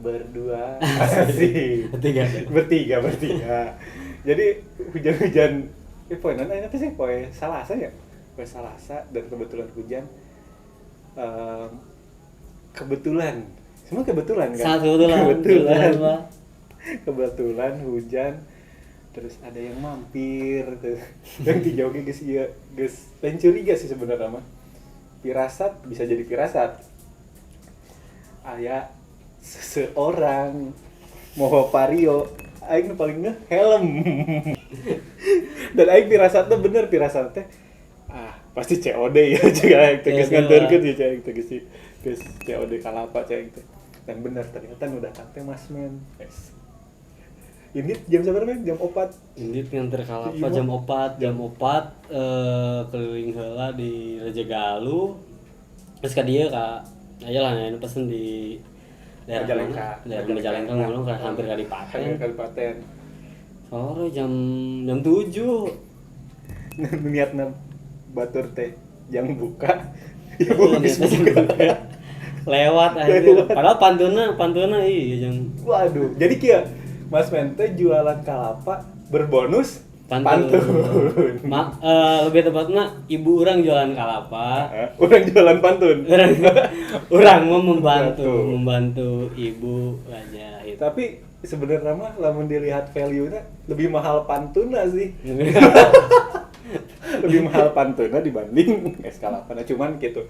berdua asik. Bertiga. Jadi hujan-hujan poenan apa sih? Poe Salasa ya? Poe Salasa dan kebetulan hujan. Kebetulan. Semua kebetulan kan? Kebetulan hujan. Terus ada yang mampir tuh. Yang dijauh geus ieu geus lain curiga sih sebenarnya mah. Firasat bisa jadi firasat. Aya seseorang moho vario aing paling ngeh helm. Dan aing firasatna bener firasatnya pasti COD ya juga aing teh geus nganterkeun ya aing teh geus COD kalapa cai teh. Dan bener ternyata udah sampai Mas Men. Yes. Ini jam berapa men? Jam 4. Ini nganter kalapa jam 4 keliling heula di Rejagalu. Terus ka dieu ka ayolah nya pesen di daerah Majalengka ngomong kan hampir kali Paten. Sore jam 7. Niatna batur teh jam buka. Ibu geus buka. Lewat aja. Padahal pantuna iya jam. Waduh, jadi kieu Mas Mente jualan kalapa berbonus pantun. Lebih tepatnya ibu orang jualan kalapa. Orang jualan pantun. Orang mau membantu ibu aja. Itu. Tapi sebenarnya mah lamun dilihat value-nya lebih mahal pantuna sih. Lebih mahal pantuna dibanding es kalapa. Nah, cuman gitu.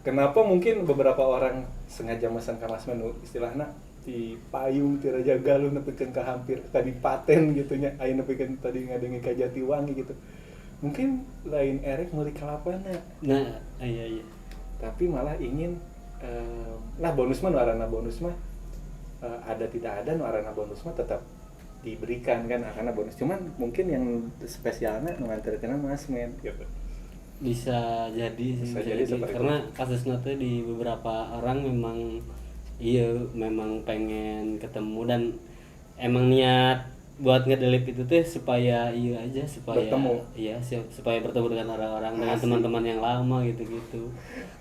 Kenapa mungkin beberapa orang sengaja mesen ka Mas Menu istilahnya di payung ti Rajagalu nepikeun ka hampir tadi Paten gitu nya aya nepikeun tadi ngadengi ka Jatiwangi gitu. Mungkin lain erek meuli kalapana. Nah, iya. Tapi malah ingin bonus mah arana bonus mah ada tidak ada arana bonus mah tetap diberikan kan karena bonus. Cuman mungkin yang spesialnya nganterkeun Mas Men gitu. Bisa jadi karena kasusnya tuh di beberapa orang memang pengen ketemu dan emang niat buat ngedelip itu tuh supaya bertemu. Iya, supaya bertemu dengan orang-orang dengan teman-teman yang lama gitu.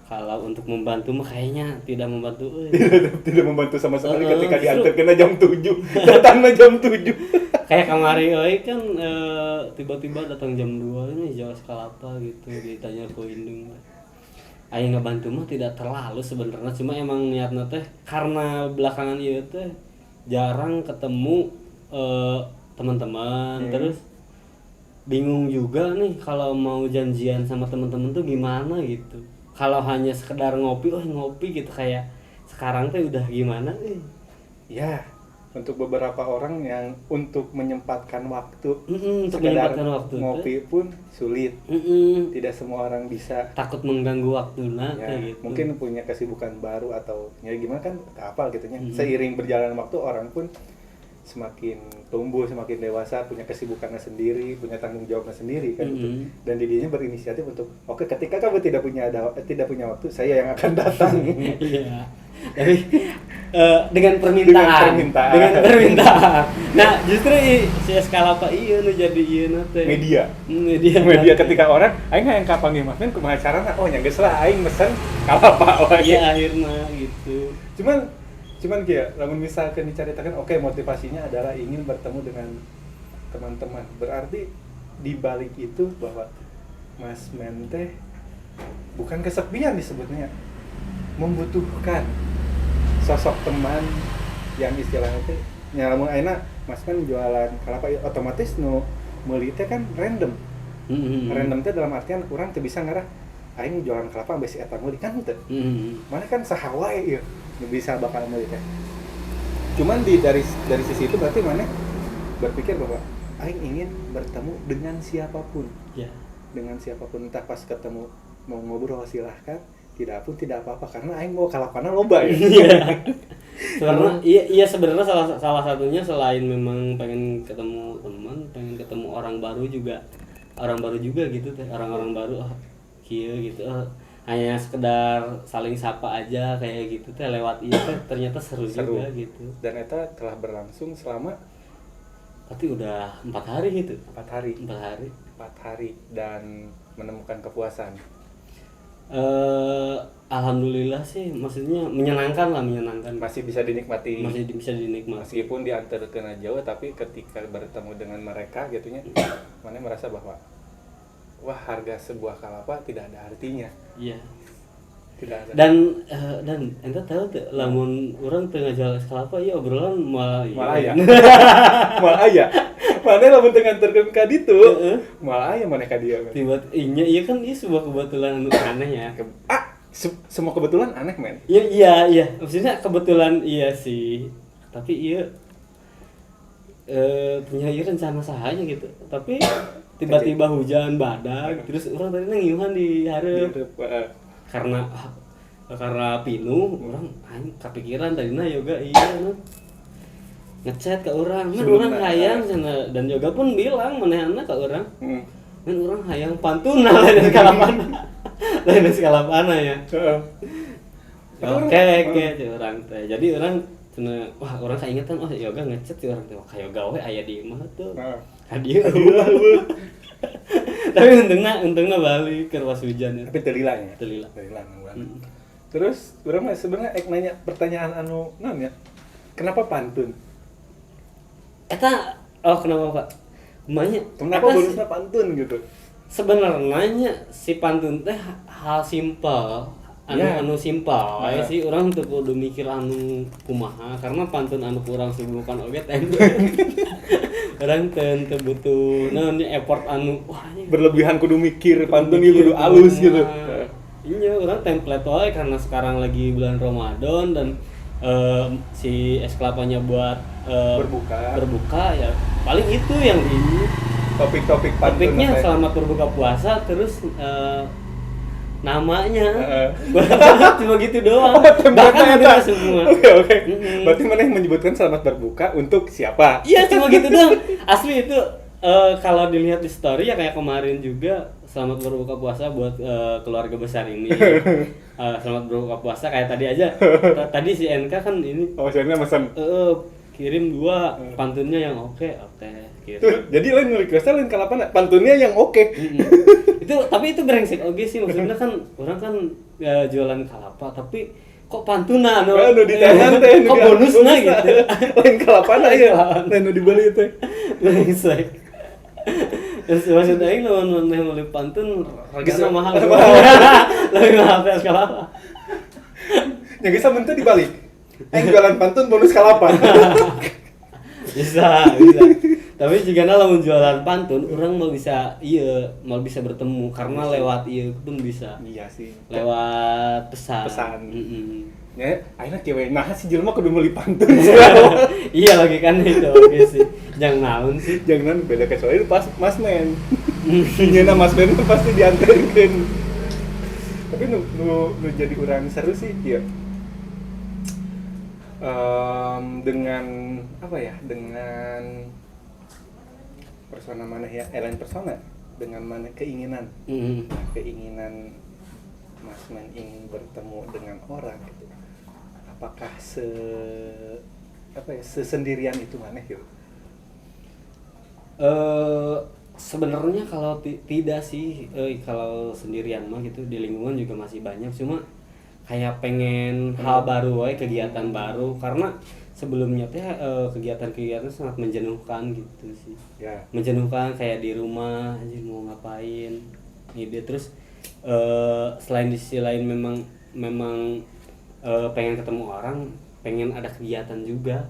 Kalau untuk membantu mah kayaknya tidak membantu. Tidak membantu sama sekali ketika diantarkan jam 7. Datangnya jam 7. Kayak kemarin kan tiba-tiba datang jam 2 ini jauh kalapa gitu ditanya ke Indung. Aing ngebantu mah tidak terlalu sebenarnya cuma emang niatna teh karena belakangan ieu teh jarang ketemu teman-teman terus bingung juga nih kalau mau janjian sama teman-teman tuh gimana gitu. Kalau hanya sekedar ngopi gitu kayak sekarang teh udah gimana nih. Ya, untuk beberapa orang yang untuk menyempatkan waktu sekedar ngopi pun sulit. Tidak semua orang bisa. Takut mengganggu waktunya ya, kayak gitu. Mungkin punya kesibukan baru atau ya gimana kan apa gitu nya. Seiring berjalan waktu orang pun semakin tumbuh, semakin dewasa, punya kesibukannya sendiri, punya tanggung jawabnya sendiri kan gitu. Dan didinya berinisiatif untuk oke, ketika kamu tidak punya waktu, saya yang akan datang. Iya. Tapi dengan permintaan. Nah, justru si Eskalapa ieu nu jadi ieu na teh. Media ketika orang aing hayang ka panggih Mas Men kumaha carana? Oh nya geus lah aing mesen kalapa wae. Iya, akhirna gitu. Cuman kieu, lamun misalkan dicaritakan oke, motivasinya adalah ingin bertemu dengan teman-teman. Berarti di balik itu bahwa Mas Men teh bukan kesepian disebutnya. Membutuhkan sosok teman yang istilahnya teh nya lamun ayeuna Mas Men jualan kalapa otomatis nu meuli teh kan random. Random teh dalam artian urang teu bisa ngarah aing jualan kalapa ambes si eta meuli kan teu. Mana kan saha wae ieu bisa bakal meuli teh. Cuman dari sisi itu berarti mana berpikir bahwa aing ingin bertemu dengan siapapun. Ya. Dengan siapapun, entah pas ketemu mau ngobrol silahkan, tidak apa-apa karena aing mau kalapana loba ya. Sebenarnya salah satunya selain memang pengen ketemu teman, pengen ketemu orang baru juga gitu teh, orang-orang baru kieu gitu. Hanya sekedar saling sapa aja kayak gitu teh lewat teh ternyata seru juga gitu. Dan eta telah berlangsung selama berarti udah 4 hari gitu. 4 hari dan menemukan kepuasan. Alhamdulillah sih, maksudnya menyenangkan, masih bisa dinikmati, masih bisa dinikmati meskipun diantarkan jauh, tapi ketika bertemu dengan mereka gitunya mana merasa bahwa wah, harga sebuah kalapa tidak ada artinya. iya. Tidak ada. Dan ente tahu tuh lamun orang tengah jalan es kelapa ya obrolan malah aya malah aya mana lamun tengah terken ka ditu malah aya mana ka dia tiba-tiba iya kan ini sebuah kebetulan aneh ya. Semua kebetulan aneh, men. Iya maksudnya kebetulan iya sih, tapi iya punya rencana sahaja gitu, tapi tiba-tiba hujan badak terus orang tadi ngiuhan di hareup karena pinu orang kepikiran tadinya yoga iya ngechat ke orang orang hayang sana, dan yoga pun bilang manehna ke orang orang hayang pantuna lain kalapana ya. Oke orang teh jadi orang cenah wah orang kaingetan yoga ngechat si orang teh kayak gawe aya di imah tuh hadiah. Tapi untungnya balik ke pas hujan ya. Tapi telila. Terus orang sebenarnya nanya pertanyaan anu naon ya? Kenapa pantun? Kenapa Pak? Kenapa bonusnya pantun gitu? Sebenarnya si pantun teh hal simpel, anu simpel ya sih, orang tuh kudu mikir anu kumaha karena pantun anu kurang sibukan oge teh. Orang teu butuh naonnya effort anu berlebihan kudu mikir pantun kudu alus gitu. Iya, orang template wae karena sekarang lagi bulan Ramadan dan si es kelapanya buat berbuka ya. Paling itu yang ini topik-topik topiknya selamat berbuka puasa terus namanya cuma gitu doang. Bahkan tidak semua. Oke. Berarti mana yang menyebutkan selamat berbuka untuk siapa? Iya, cuma gitu doang. Asli itu kalau dilihat di story ya kayak kemarin juga selamat berbuka puasa buat keluarga besar ini. Selamat berbuka puasa kayak tadi aja. Tadi si NK kan ini. Si NK pesan. Kirim 2 pantunnya yang oke. Kirim. Jadi lain request lain kalapana pantunnya yang oke. Tapi itu brengsek oge sih, maksudnya kan orang kan jualan kalapa tapi kok pantunan di tangan teh kok bonusnya gitu. Lain kalapana ya. Lain dibeli teh. Brengsek. Terus maksud aing lamun meuli pantun hargana mahal. Lebih mahal teh kalapa. Ya geus mentu dibalik. Jualan pantun bonus kalapa. Bisa. Tapi jika lamun jualan pantun, orang mau bisa bertemu karena lewat pun bisa. Iya sih. Lewat pesan. Ya, akhirnya kewe nah si jelema kudu meuli pantun. Iya lagi kan itu oke sih. Jangan naon sih. Jangan beda kecuali pas Mas Men. Nyeuna Mas Men pasti diantarkeun. Tapi nu jadi urang seru sih ya. Dengan apa ya? Dengan persona mana ya? Lain persona dengan mana keinginan. Keinginan Mas Men ingin bertemu dengan orang gitu. Apakah sesendirian itu mana gitu? Sebenarnya kalau tidak sih, kalau sendirian mah gitu di lingkungan juga masih banyak, cuma kayak pengen hal baru kegiatan baru karena sebelumnya teh kegiatan-kegiatan sangat menjenuhkan gitu sih. Ya. Menjenuhkan kayak di rumah aja mau ngapain. Ide terus selain di sisi lain memang pengen ketemu orang, pengen ada kegiatan juga.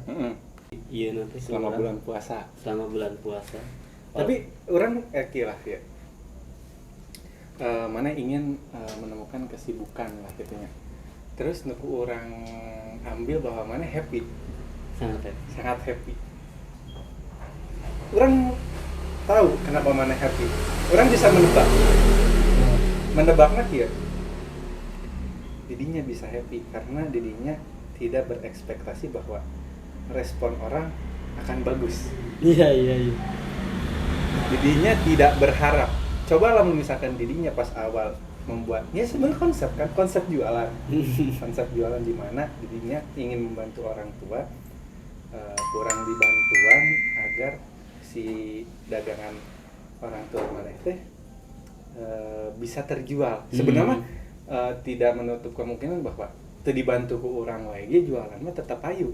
Iya nanti selama bulan puasa. Tapi orang kira ya. Mana ingin menemukan kesibukan lah gitunya. Terus nuku orang ambil bahwa mana happy. Sangat happy. Orang tahu kenapa mana happy. Orang bisa menebak. Menebaknya ya. Didinya bisa happy karena didinya tidak berekspektasi bahwa respon orang akan bagus. Iya. Didinya tidak berharap. Coba lah misalkan didinya pas awal membuat, ya sebenarnya konsep jualan. Konsep jualan di mana didinya ingin membantu orang tua, kurang dibantuan agar si dagangan orang tua mana teh bisa terjual. Sebenarnya tidak menutup kemungkinan bahwa teu dibantu ku urang wae ge jualan mah tetap ayu.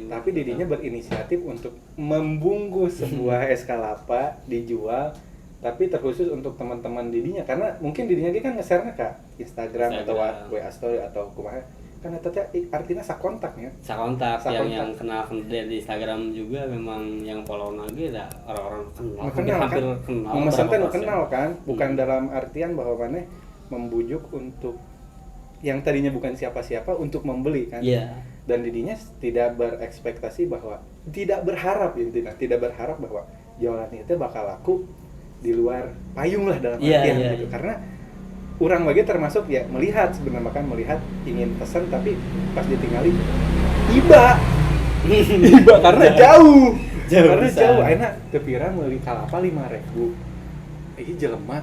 Tapi didinya berinisiatif untuk membungkus sebuah es kelapa dijual, tapi terkhusus untuk teman-teman didinya karena mungkin didinya ge kan nge-share-na ka Instagram atau WA story atau kumaha. Kan eta teh artinya sakontaknya. Sakontak yang kenal di Instagram juga memang yang follow lagi ada orang-orang kenal. Hampir kan? kenal. Memesan teh kenal kan, bukan dalam artian bahwa maneh membujuk untuk yang tadinya bukan siapa-siapa untuk membeli kan. Iya. Dan didinya tidak berekspektasi bahwa tidak berharap bahwa jualan itu bakal laku di luar payung lah dalam artian gitu. Karena orang bagi termasuk ya melihat sebenarnya kan melihat ingin pesan tapi pas ditinggali iba karena jauh akhirnya tepira meuli kalapa 5.000 ini jelema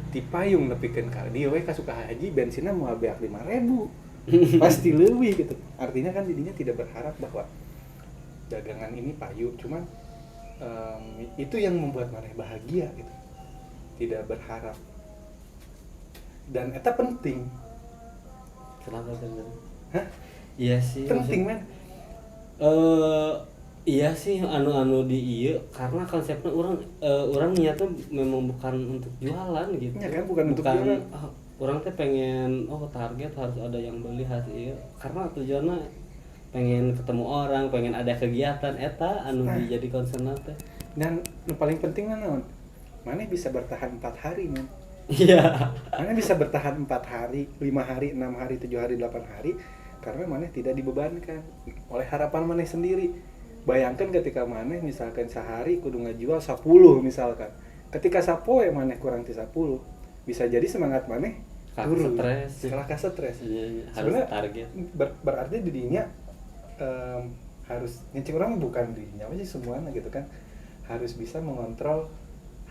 di payung nepikeun ka dieu we ka Sukahaji bensinna moal beak 5.000 pasti leuwih gitu. Artinya kan didinya tidak berharap bahwa dagangan ini payu, cuman itu yang membuat maneh bahagia gitu, tidak berharap. Dan eta penting. Kenapa bener? Hah? Iya sih. Penting men. Iya sih anu di ieu karena konsepnya orang niatnya memang bukan untuk jualan gitu. Ya kan bukan untuk jualan. Orang teh pengen target harus ada yang beli hasil karena tujuannya pengen ketemu orang, pengen ada kegiatan eta anu jadi concern teh. Dan yang paling penting naon? Mana bisa bertahan 4 hari men. Iya. Mana bisa bertahan 4 hari, 5 hari, 6 hari, 7 hari, 8 hari karena mana tidak dibebankan oleh harapan mana sendiri. Bayangkan ketika maneh misalkan sehari kudu ngajual 10 misalkan. Ketika sapoe maneh kurang ti 10, bisa jadi semangat maneh turun. Salah ka stres. Iya, harus target. Berarti didinya harus nyicing orang bukan dirinya aja semuanya gitu kan. Harus bisa mengontrol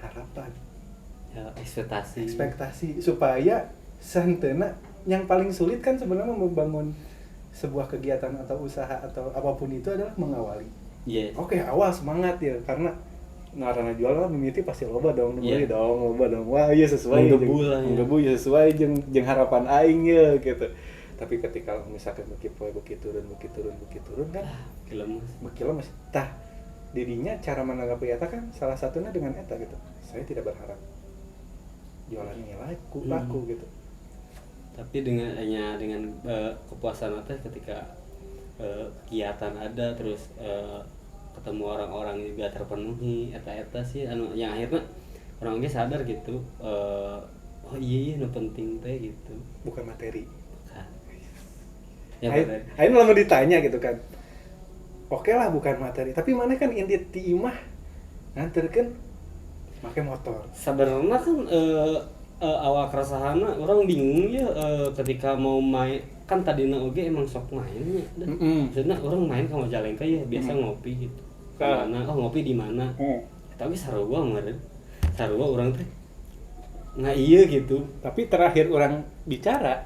harapan. Ya, ekspektasi supaya santena yang paling sulit kan sebenarnya membangun sebuah kegiatan atau usaha atau apapun itu adalah mengawali. Yes. Oke, awal semangat ya karena ngarana jualan mimiti pasti loba dong, beli dong, loba dong. Wah, iya sesuai nggebu ya sesuai jeung harapan aing ya gitu. Tapi ketika misalkan beki turun kan lemes. Tah didinya cara menanggapi eta kan salah satunya dengan eta gitu. Saya tidak berharap jualannya laku gitu. Tapi dengan kepuasan teh ketika kegiatan ada terus ketemu orang-orang juga terpenuhi eta sih anu yang akhirnya orang ge sadar gitu oh iya nu penting teh gitu bukan materi. Ya aing lama ditanya gitu kan. Oke lah bukan materi, tapi mana kan inti ti imah nganterkeun make motor. Sebenarnya kan awal keresahanna orang bingung ya ketika mau main kan tadina oge emang sok mainnya maksudnya orang main ke Majalengka ya biasa ngopi gitu mana ngopi di mana tapi sarua meureun sarua orang teh nggak iya gitu. Tapi terakhir orang bicara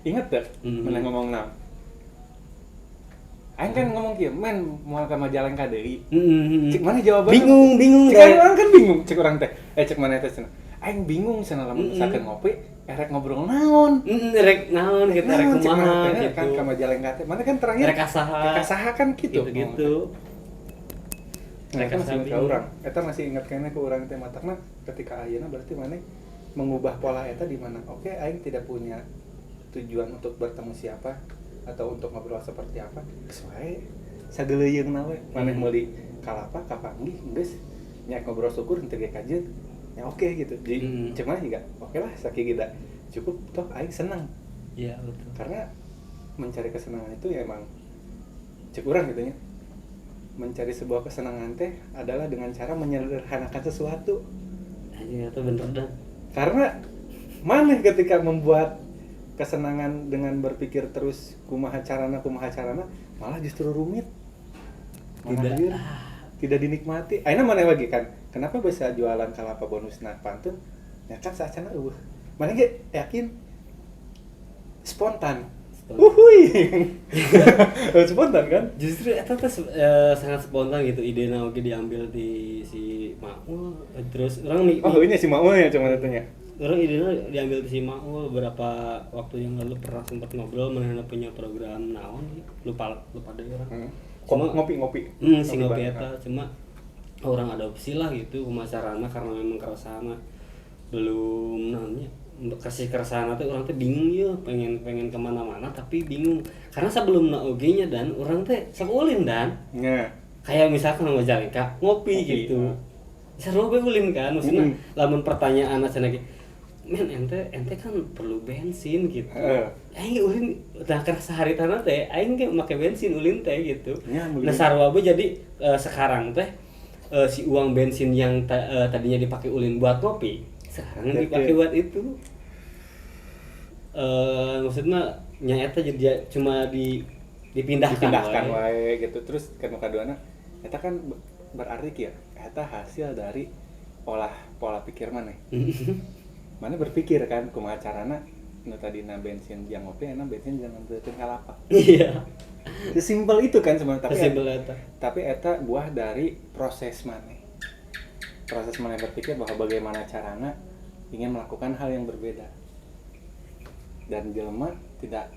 ingat gak mana ngomong nam aing kan ngomong kieu men moal ka Majalengka deui cek mana jawabannya bingung cek orang kan bingung cek orang teh cek mana teh cenah aing bingung cenah lamun misalkan ngopi rek ngobrol naon rek naon gitu rek kumaha gitu kan ka Majalengka teh mana kan terakhir rek saha kan gitu rek masih ingat ka urang eta masih ingat kene ke urang teh matakna ketika ayeuna berarti mana mengubah pola eta di mana oke aing tidak punya tujuan untuk bertemu siapa atau untuk ngobrol seperti apa sesuai sageleuyeungna we maneh meuli kalapa kapanggih geus nya ngobrol syukur henteu ge kajeut ya oke gitu jadi cuma juga oke lah sakit cukup toh aing senang. Iya betul karena mencari kesenangan itu ya emang cek urang gitu nya mencari sebuah kesenangan teh adalah dengan cara menyederhanakan sesuatu. Iya itu bener dah karena maneh ketika membuat kesenangan dengan berpikir terus kumaha carana malah justru rumit tidak dinikmati. Aina mana lagi kan kenapa bisa jualan kalapa bonusna pantun ya kan saacana mana ge yakin spontan spontan kan justru eta teh sangat spontan gitu ide na oge diambil di si Makmul terus orang nih ini si Makmul ya cuma tanya orang idenya diambil si Maul beberapa waktu yang lalu pernah sempat ngobrol mengenai punya program naon lupa deh orang. Cuma ngopi. Si ngopi eta cuma orang adopsi lah gitu kumasarana karena memang keresana belum namanya kasih keresana tuh orang tuh bingung ya pengen kemana-mana tapi bingung karena sebelum oge-nya dan orang teh sakulin dan kayak misalkan Majalengka ngopi gitu seru be ulin kan maksudnya lamun pertanyaan aja lagi men ente kan perlu bensin gitu aing ulin udah kerasa hari tanah teh aing ge make bensin ulin teh gitu nah sarua be jadi sekarang teh si uang bensin yang tadinya dipakai ulin buat kopi sekarang dipakai buat itu maksudnya nyata jadi cuma dipindahkan wae gitu terus kan kaduana eta kan berarti ya eta hasil dari pola pikir mana mana berpikir kan kumaha carana nu tadina bensin yang ngopi enak bensin jangan beuteung kalapa iya sesimpel itu kan sebenarnya tapi eta buah dari proses mana berpikir bahwa bagaimana carana ingin melakukan hal yang berbeda dan jelema tidak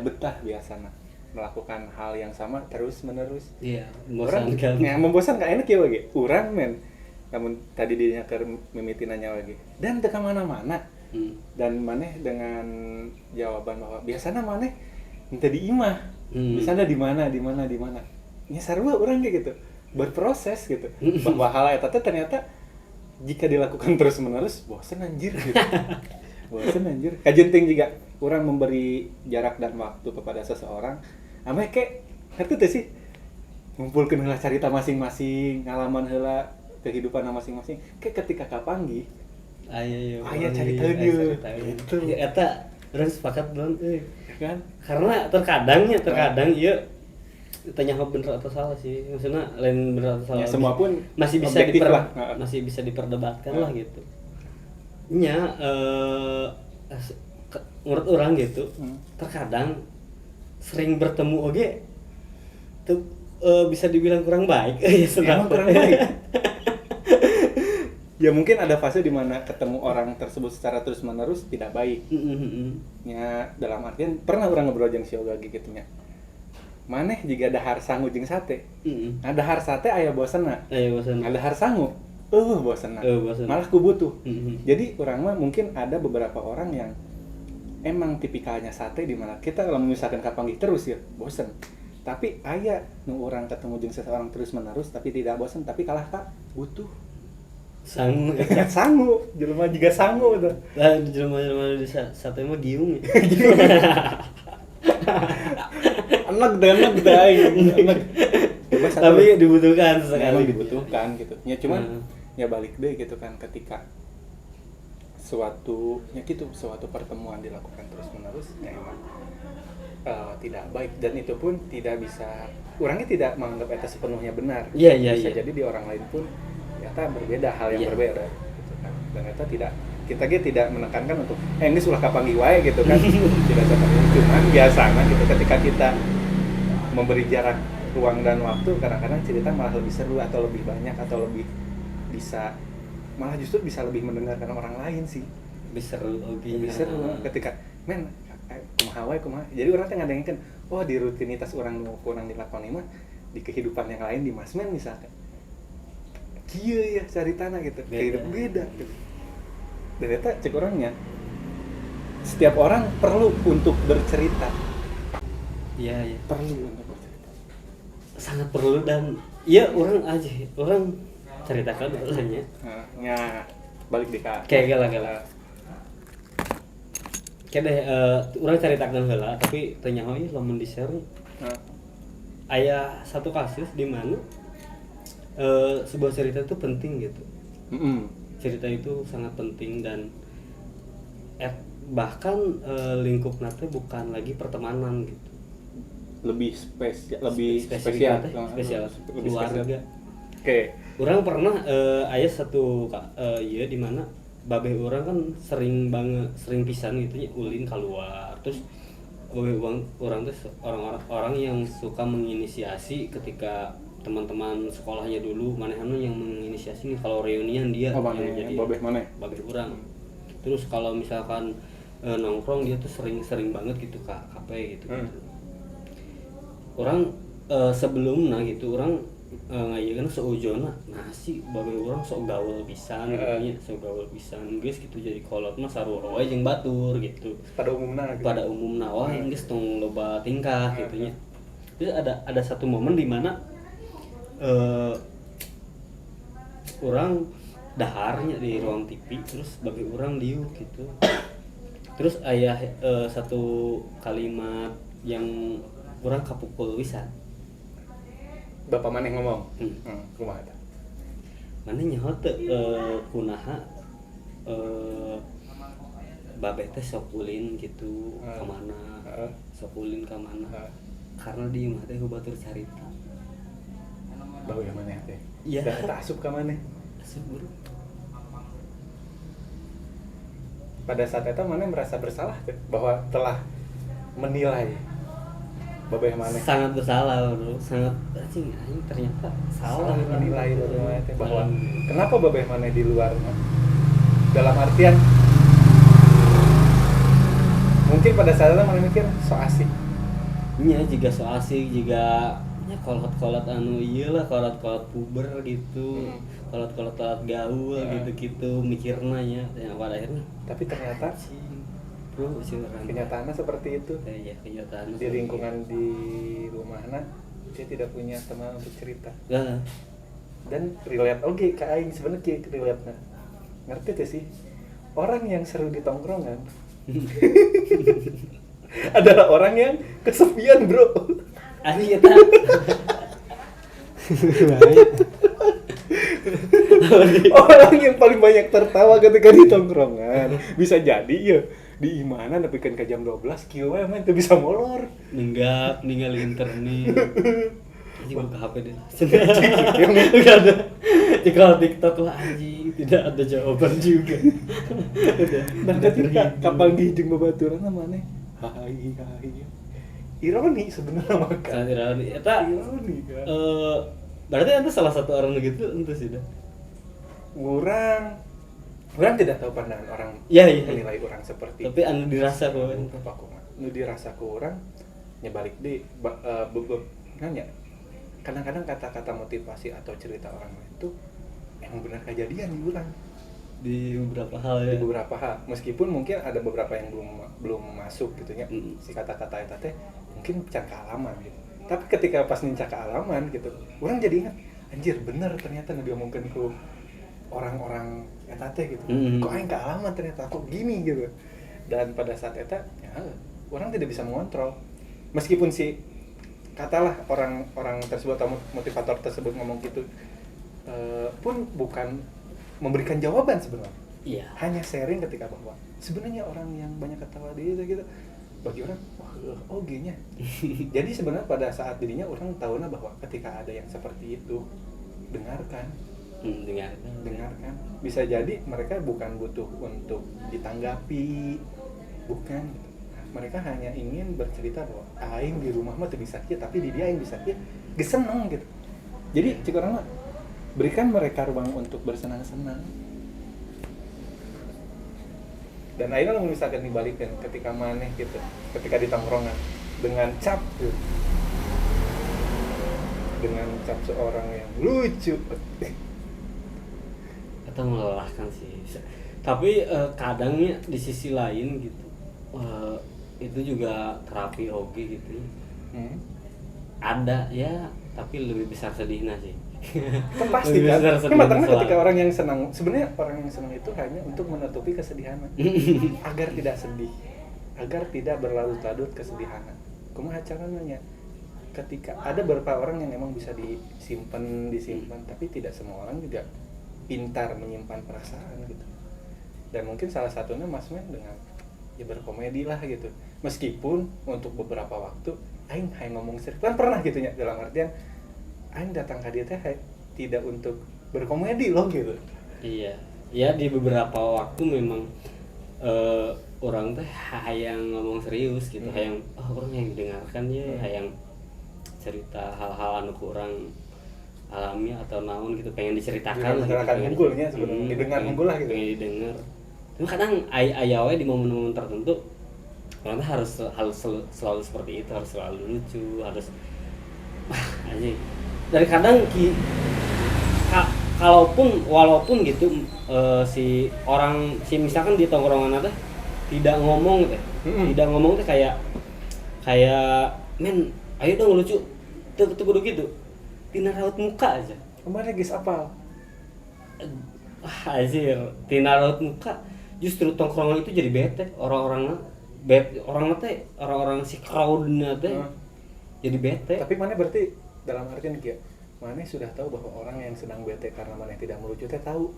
betah biasanya melakukan hal yang sama terus menerus. Iya, membosankan. Ya, membosankan enak ya wage. Urang men. Namun tadi dinya keur mimiti nanya wage. Dan teu ka mana-mana. Dan maneh dengan jawaban bahwa biasana maneh minta di imah. Biasana di mana. Nya sarua urang kayak gitu. Berproses gitu. Bahwa hal eta teh ternyata jika dilakukan terus menerus bosan anjir gitu. Kajenting juga orang memberi jarak dan waktu kepada seseorang ame kayak ngerti tuh sih ngumpulkeun heula carita masing-masing ngalaman heula kehidupan masing-masing kayak ketika kapanggih aya carita dieu gitu eta urang sepakat belum kan karena terkadang ieu tanya bener atau salah sih maksudnya lain bener atau salah ya, semua pun masih bisa diperdebatkan lah gitu nya menurut orang gitu terkadang sering bertemu oge tuh bisa dibilang kurang baik ya emang kurang baik ya mungkin ada fase di mana ketemu orang tersebut secara terus menerus tidak baik nya dalam artian pernah orang ngobrol jeung si Oga gitu nya maneh jika dahar sangu jeung sate dahar sate aya bosenna dahar sangu bosan malah ku butuh jadi orang mah mungkin ada beberapa orang yang emang tipikalnya sate di mana kita kalau misalkan kapanggih terus ya bosan tapi aya nu orang ketemu jeung seseorang terus menerus tapi tidak bosan tapi kalah kak butuh sangu jelema juga sangu tuh lah jelema di sate mah giung enak enak tapi dibutuhkan sesekali dibutuhkan gitu ya cuman ya balik deh gitu kan ketika suatu pertemuan dilakukan terus menerus ya emang tidak baik dan itu pun tidak bisa orangnya tidak menganggap itu sepenuhnya benar bisa jadi di orang lain pun ternyata berbeda hal yang berbeda gitu kan dan kita tidak menekankan untuk ini sulah kapangi wae gitu kan tidak seperti itu cuman biasanya gitu ketika kita memberi jarak ruang dan waktu kadang-kadang cerita malah lebih seru atau lebih banyak atau lebih justru bisa lebih mendengarkan orang lain sih lebih seru ketika men kumaha jadi orang teh ngadengkeun di rutinitas orang nu kurang dilakoni mah di kehidupan yang lain di masmen misalkan kieu ya caritana gitu kehidupan beda gitu dan eta cek orangnya setiap orang perlu untuk bercerita perlu untuk bercerita sangat perlu dan orang ceritakan dulunya balik di kayak gala kayak deh orang ceritakan heula tapi tanya lamun di share aya satu kasus di mana sebuah cerita itu penting gitu cerita itu sangat penting dan bahkan lingkupnya tuh bukan lagi pertemanan gitu lebih spesial keluarga. Orang pernah aya satu di mana babeh orang kan sering pisan gitu nya ulin keluar terus babeh orang tuh orang yang suka menginisiasi ketika teman-teman sekolahnya dulu maneh anu yang menginisiasi nih kalau reunian dia Oh, yang jadi babeh urang. Terus kalau misalkan nongkrong dia tuh sering banget gitu Kak kafe gitu. Orang sebelumnya gitu orang ngayeuna seujona nasi babeh urang sok gaul pisan gitu nya, sok gaul pisan geus gitu jadi kolot mah sarua wae jeung batur gitu. Pada umumna gitu. Pada umumna wah geus tong loba tingkah gitu nya. Terus ada satu momen di mana orang daharnya di ruang TV terus bagi orang liu gitu terus ayah satu kalimat yang orang kapukul wisan Bapak maneh ngomong kumaha eta mana nyaho teu kunaha babeh teh sok ulin gitu ka mana sok ulin ka mana karena di imah teh batur carita bau yang maneh teh iya da asup ka maneh asup buru pada saat itu maneh merasa bersalah tuh bahwa telah menilai babeh maneh sangat bersalah bro sangat anjing ternyata salah menilai babeh maneh teh bahwa kenapa babeh maneh di luarnya dalam artian mungkin pada saat itu maneh mikir so asik nya juga so asik juga nya kolot-kolot anu ieu lah kolot-kolot puber gitu kolot-kolot gaul gitu-gitu mikirna nya yang pada akhirnya tapi ternyata bro kenyataannya seperti itu ya kenyataannya di lingkungan di rumahna dia tidak punya teman untuk cerita dan relate oke ke aing sebenarnya relate na ngerti tuh sih orang yang seru di tongkrongan adalah orang yang kesepian bro anjing eta orang yang paling banyak tertawa ketika di tongkrongan bisa jadi ya di imana nepikeun ka jam 12 kieu we mah teu bisa molor ninggal internet anjing buka HP deh enggak ada kalau TikTok lah anjing tidak ada jawaban juga dan ketika kapal gijing babaturan maneh hai ironi sebenarnya maka sangat ironi eta ironi kan berarti ente salah satu orang begitu ente sih dah orang tidak tahu pandangan orang menilai orang seperti tapi anu dirasa kok anu dirasa ke orang nyebalik deh nanya kadang-kadang kata-kata motivasi atau cerita orang itu emang benar kejadian di orang di beberapa hal ya di beberapa hal meskipun mungkin ada beberapa yang belum masuk gitu ya si kata-kata eta teh mungkin can kealaman gitu tapi ketika pas nincak kealaman gitu orang jadi ingat anjir bener ternyata nu diomongkeun ku orang-orang eta teh gitu kok aing kealaman ternyata kok gini gitu dan pada saat eta ya orang tidak bisa mengontrol meskipun si katalah orang tersebut atau motivator tersebut ngomong gitu pun bukan memberikan jawaban sebenarnya. Iya. Hanya sharing ketika bahwa sebenarnya orang yang banyak ketawa dia gitu bagi orang oh gini. Jadi sebenarnya pada saat dirinya orang tahu bahwa ketika ada yang seperti itu dengarkan. Dengarkan. Bisa jadi mereka bukan butuh untuk ditanggapi, bukan gitu. Mereka hanya ingin bercerita bahwa aing di rumah mah teu bisa kieu tapi di dia aing bisa kieu. Geus seneng gitu. Jadi cik urang mah berikan mereka ruang untuk bersenang-senang. Dan akhirnya misalkan dibalikkan ketika maneh gitu, ketika di tongkrongan dengan cap gitu. Dengan cap seorang yang lucu. Atau melelahkan sih. Tapi kadangnya di sisi lain gitu. Itu juga terapi oge gitu. Ada ya, tapi lebih besar sedihnya sih. Kan pasti kan matangnya ketika orang yang senang sebenarnya orang yang senang itu hanya untuk menutupi kesedihan agar tidak sedih agar tidak berlarut-larut kesedihan kumaha caranya ketika ada beberapa orang yang emang bisa disimpan tapi tidak semua orang juga pintar menyimpan perasaan gitu dan mungkin salah satunya Mas Men dengan ya berkomedi lah gitu meskipun untuk beberapa waktu aing ngomong serius kan pernah gitu ya dalam artian aing datang ke dia teh tidak untuk berkomedi loh gitu. Iya. Ya di beberapa waktu memang orang teh hayang ngomong serius gitu, hayang orang yang dengarkan ya, hayang cerita hal-hal anu kurang alami atau naon gitu, pengen diceritakan gitu, pengen unggulnya sebenarnya didengar unggul lah gitu. Pengen didengar. Cuma kadang aya we di momen-momen tertentu orang harus selalu seperti itu, harus selalu lucu, harus anjing. Dari kadang walaupun gitu si misalkan di tongkrongan ada tidak ngomong teh. Tidak ngomong teh kayak men ayo dong lucu. Tuh kudu gitu. Tina raut muka aja. Kemarin guys apal. Anjir, tina raut muka justru tongkrongan itu jadi bete orang-orang si crowd-nya teh jadi bete. Tapi mana berarti dalam artian kayak mana sudah tahu bahwa orang yang sedang bete karena mana tidak melucu teh tahu.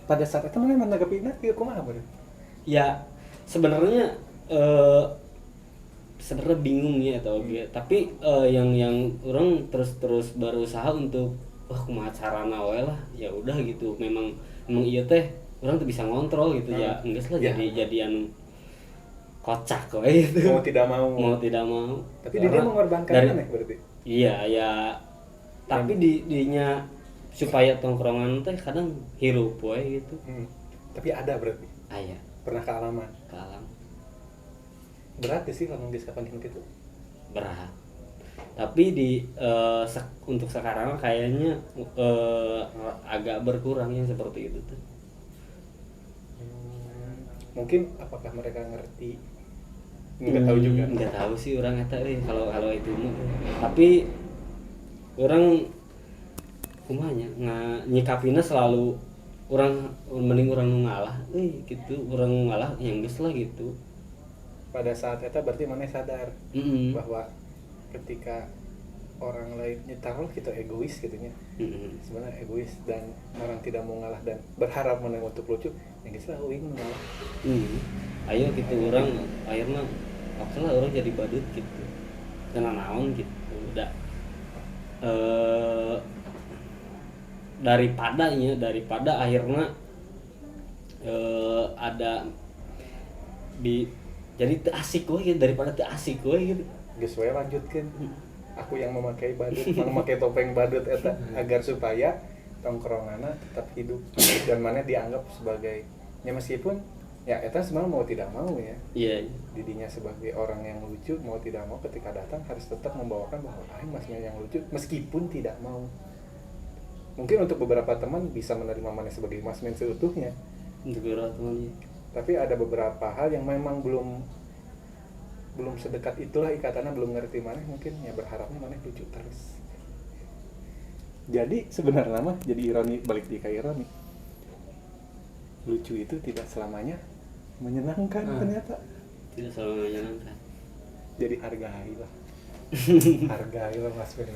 Pada saat itu mana menanggapi kieu kumaha bener? Ya sebenarnya bingung ya atau tapi yang orang terus berusaha untuk kumaha carana we lah, ya udah gitu, memang iya teh orang tuh bisa ngontrol gitu ya, enggak lah jadi anu kocak we gitu. Mau tidak mau tapi dia mengorbankan aneh berarti. Iya ya, tapi dinya supaya tongkrongan teh kadang hirup we gitu. Tapi ada berarti. Aya. Pernah kealam. Berat sih kalau kapan gitu. Berat. Tapi untuk sekarang kayaknya agak berkurang yang seperti itu tuh. Mungkin apakah mereka ngerti? Nggak tahu juga. Nggak tahu sih orang eta kalau itu mah. Tapi orang kumanya nyikapina selalu mending orang ngalah gitu, orang ngalah yang geus lah gitu. Pada saat itu berarti mana sadar bahwa ketika orang lain taruh kita egois gitunya, sebenarnya egois dan orang tidak mau ngalah dan berharap mana untuk lucu, yang geus lah uing ngalah. Ayo gitu orang akhirnya oke lah orang jadi badut gitu, kena naon gitu udah. Daripada akhirnya ada jadi teu asik we gitu, daripada teu asik we gitu. Geus we lanjutkeun. Aku yang memakai badut, memakai topeng badut eta agar supaya tongkronganna tetap hidup dan mana dianggap sebagai ya meskipun ya eta sebenarnya mau tidak mau ya. Iya. Didinya sebagai orang yang lucu mau tidak mau ketika datang harus tetap membawakan bahwa masnya yang lucu meskipun tidak mau. Mungkin untuk beberapa teman bisa menerima mana sebagai masmen seutuhnya. Untuk beberapa teman. Tapi ada beberapa hal yang memang belum sedekat itulah ikatannya, belum ngerti mana, mungkin ya berharapnya mana lucu terus. Jadi sebenarnya mah jadi ironi, balik di ironi. Lucu itu tidak selamanya menyenangkan ternyata. Tidak selalu menyenangkan. Jadi hargailah. Hargailah Mas Ben.